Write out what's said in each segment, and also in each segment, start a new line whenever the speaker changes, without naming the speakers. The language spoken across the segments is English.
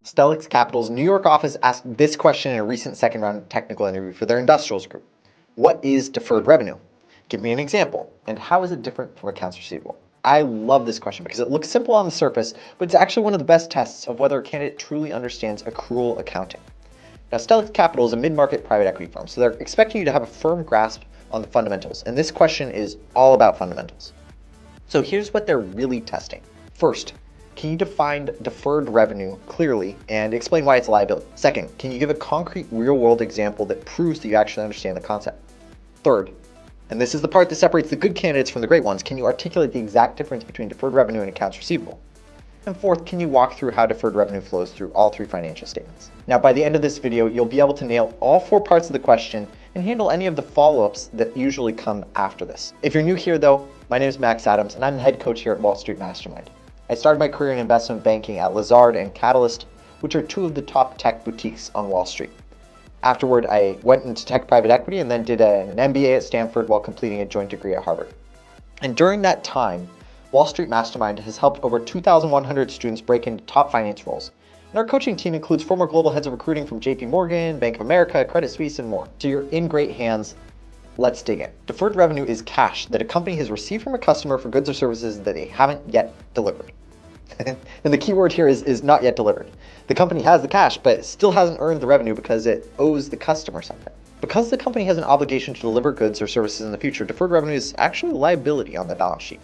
Stellex Capital's New York office asked this question in a recent second round technical interview for their industrials group. What is deferred revenue? Give me an example. And how is it different from accounts receivable? I love this question because it looks simple on the surface, but it's actually one of the best tests of whether a candidate truly understands accrual accounting. Now, Stellex Capital is a mid-market private equity firm, so they're expecting you to have a firm grasp on the fundamentals. And this question is all about fundamentals. So here's what they're really testing. First, can you define deferred revenue clearly and explain why it's a liability? Second, can you give a concrete real-world example that proves that you actually understand the concept? Third, and this is the part that separates the good candidates from the great ones, can you articulate the exact difference between deferred revenue and accounts receivable? And fourth, can you walk through how deferred revenue flows through all three financial statements? Now, by the end of this video, you'll be able to nail all four parts of the question and handle any of the follow-ups that usually come after this. If you're new here though, my name is Max Adams and I'm the head coach here at Wall Street Mastermind. I started my career in investment banking at Lazard and Catalyst, which are two of the top tech boutiques on Wall Street. Afterward, I went into tech private equity and then did an MBA at Stanford while completing a joint degree at Harvard. And during that time, Wall Street Mastermind has helped over 2,100 students break into top finance roles. And our coaching team includes former global heads of recruiting from JP Morgan, Bank of America, Credit Suisse, and more. So you're in great hands. Let's dig in. Deferred revenue is cash that a company has received from a customer for goods or services that they haven't yet delivered. And the key word here is not yet delivered. The company has the cash, but still hasn't earned the revenue because it owes the customer something. Because the company has an obligation to deliver goods or services in the future, deferred revenue is actually a liability on the balance sheet.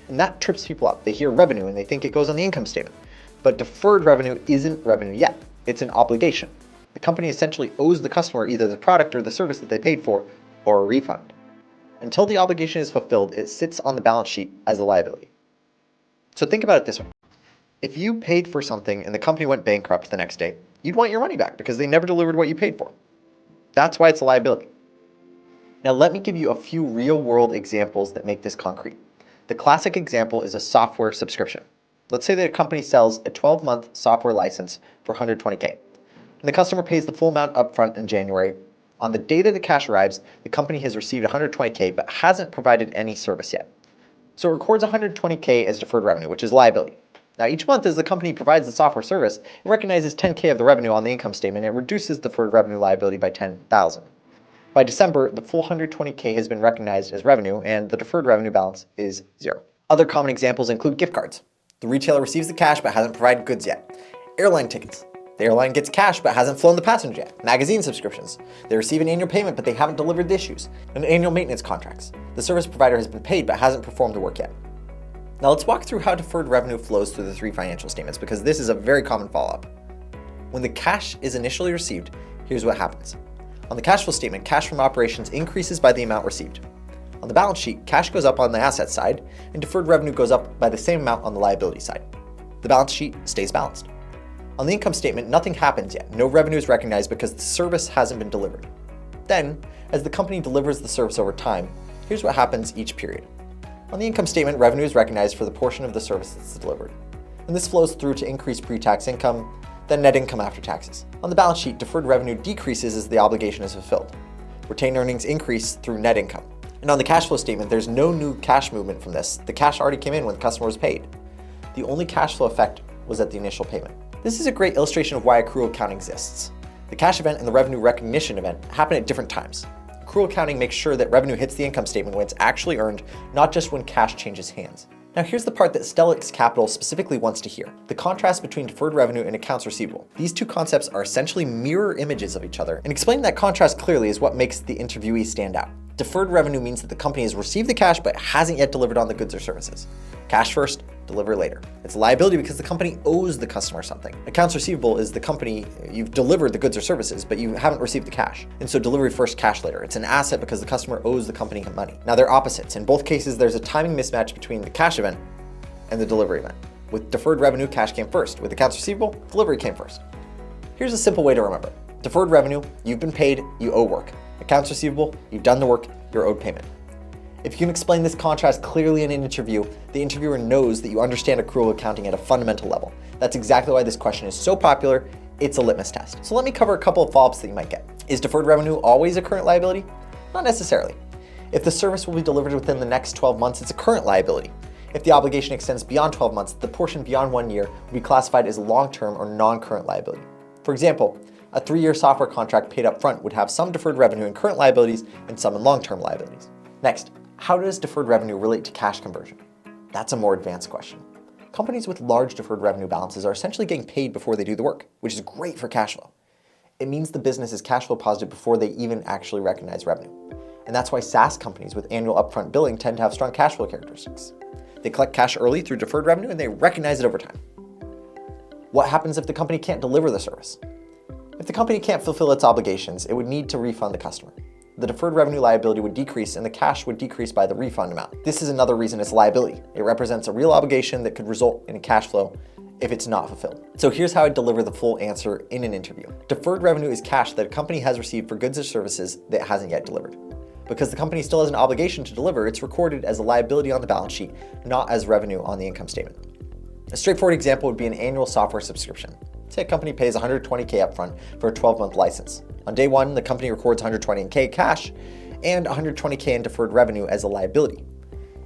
And that trips people up. They hear revenue and they think it goes on the income statement. But deferred revenue isn't revenue yet. It's an obligation. The company essentially owes the customer either the product or the service that they paid for or a refund. Until the obligation is fulfilled, it sits on the balance sheet as a liability. So think about it this way. If you paid for something and the company went bankrupt the next day, you'd want your money back because they never delivered what you paid for. That's why it's a liability. Now let me give you a few real-world examples that make this concrete. The classic example is a software subscription. Let's say that a company sells a 12-month software license for $120K. And the customer pays the full amount upfront in January. On the day that the cash arrives, the company has received $120K but hasn't provided any service yet. So it records $120K as deferred revenue, which is liability. Now each month as the company provides the software service, it recognizes $10K of the revenue on the income statement and it reduces deferred revenue liability by $10,000. By December, the full $120K has been recognized as revenue and the deferred revenue balance is zero. Other common examples include gift cards. The retailer receives the cash but hasn't provided goods yet. Airline tickets. The airline gets cash but hasn't flown the passenger yet. Magazine subscriptions. They receive an annual payment but they haven't delivered the issues. And annual maintenance contracts. The service provider has been paid but hasn't performed the work yet. Now let's walk through how deferred revenue flows through the three financial statements because this is a very common follow-up. When the cash is initially received, here's what happens. On the cash flow statement, cash from operations increases by the amount received. On the balance sheet, cash goes up on the asset side and deferred revenue goes up by the same amount on the liability side. The balance sheet stays balanced. On the income statement, nothing happens yet. No revenue is recognized because the service hasn't been delivered. Then, as the company delivers the service over time, here's what happens each period. On the income statement, revenue is recognized for the portion of the service that's delivered. And this flows through to increased pre-tax income, then net income after taxes. On the balance sheet, deferred revenue decreases as the obligation is fulfilled. Retained earnings increase through net income. And on the cash flow statement, there's no new cash movement from this. The cash already came in when the customer was paid. The only cash flow effect was at the initial payment. This is a great illustration of why accrual accounting exists. The cash event and the revenue recognition event happen at different times. Accrual accounting makes sure that revenue hits the income statement when it's actually earned, not just when cash changes hands. Now here's the part that Stellex Capital specifically wants to hear, the contrast between deferred revenue and accounts receivable. These two concepts are essentially mirror images of each other, and explaining that contrast clearly is what makes the interviewee stand out. Deferred revenue means that the company has received the cash but hasn't yet delivered on the goods or services. Cash first, deliver later. It's a liability because the company owes the customer something. Accounts receivable is the company, you've delivered the goods or services, but you haven't received the cash. And so delivery first, cash later. It's an asset because the customer owes the company money. Now they're opposites. In both cases, there's a timing mismatch between the cash event and the delivery event. With deferred revenue, cash came first. With accounts receivable, delivery came first. Here's a simple way to remember. Deferred revenue, you've been paid, you owe work. Accounts receivable, you've done the work, you're owed payment. If you can explain this contrast clearly in an interview, the interviewer knows that you understand accrual accounting at a fundamental level. That's exactly why this question is so popular. It's a litmus test. So let me cover a couple of follow-ups that you might get. Is deferred revenue always a current liability? Not necessarily. If the service will be delivered within the next 12 months, it's a current liability. If the obligation extends beyond 12 months, the portion beyond 1 year will be classified as long-term or non-current liability. For example, a 3-year software contract paid up front would have some deferred revenue in current liabilities and some in long-term liabilities. Next, how does deferred revenue relate to cash conversion? That's a more advanced question. Companies with large deferred revenue balances are essentially getting paid before they do the work, which is great for cash flow. It means the business is cash flow positive before they even actually recognize revenue. And that's why SaaS companies with annual upfront billing tend to have strong cash flow characteristics. They collect cash early through deferred revenue and they recognize it over time. What happens if the company can't deliver the service? If the company can't fulfill its obligations, it would need to refund the customer. The deferred revenue liability would decrease and the cash would decrease by the refund amount. This is another reason it's liability. It represents a real obligation that could result in a cash flow if it's not fulfilled. So here's how I deliver the full answer in an interview. Deferred revenue is cash that a company has received for goods or services that it hasn't yet delivered. Because the company still has an obligation to deliver, it's recorded as a liability on the balance sheet, not as revenue on the income statement. A straightforward example would be an annual software subscription. Say a company pays $120K upfront for a 12-month license. On day one, the company records $120K cash and $120K in deferred revenue as a liability.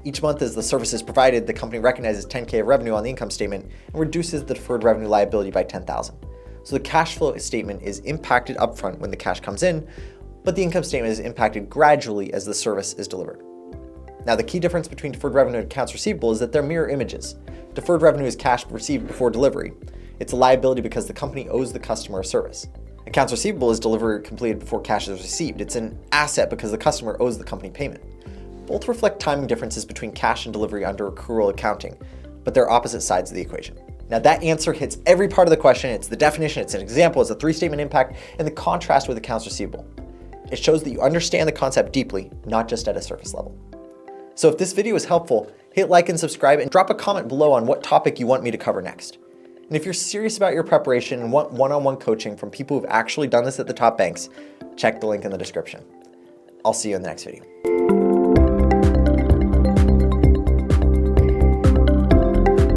Each month as the service is provided, the company recognizes $10K of revenue on the income statement and reduces the deferred revenue liability by $10,000. So the cash flow statement is impacted upfront when the cash comes in, but the income statement is impacted gradually as the service is delivered. Now, the key difference between deferred revenue and accounts receivable is that they're mirror images. Deferred revenue is cash received before delivery. It's a liability because the company owes the customer a service. Accounts receivable is delivery completed before cash is received. It's an asset because the customer owes the company payment. Both reflect timing differences between cash and delivery under accrual accounting, but they're opposite sides of the equation. Now that answer hits every part of the question. It's the definition, it's an example, it's a 3-statement impact, and the contrast with accounts receivable. It shows that you understand the concept deeply, not just at a surface level. So if this video is helpful, hit like and subscribe and drop a comment below on what topic you want me to cover next. And if you're serious about your preparation and want one-on-one coaching from people who've actually done this at the top banks, check the link in the description. I'll see you in the next video.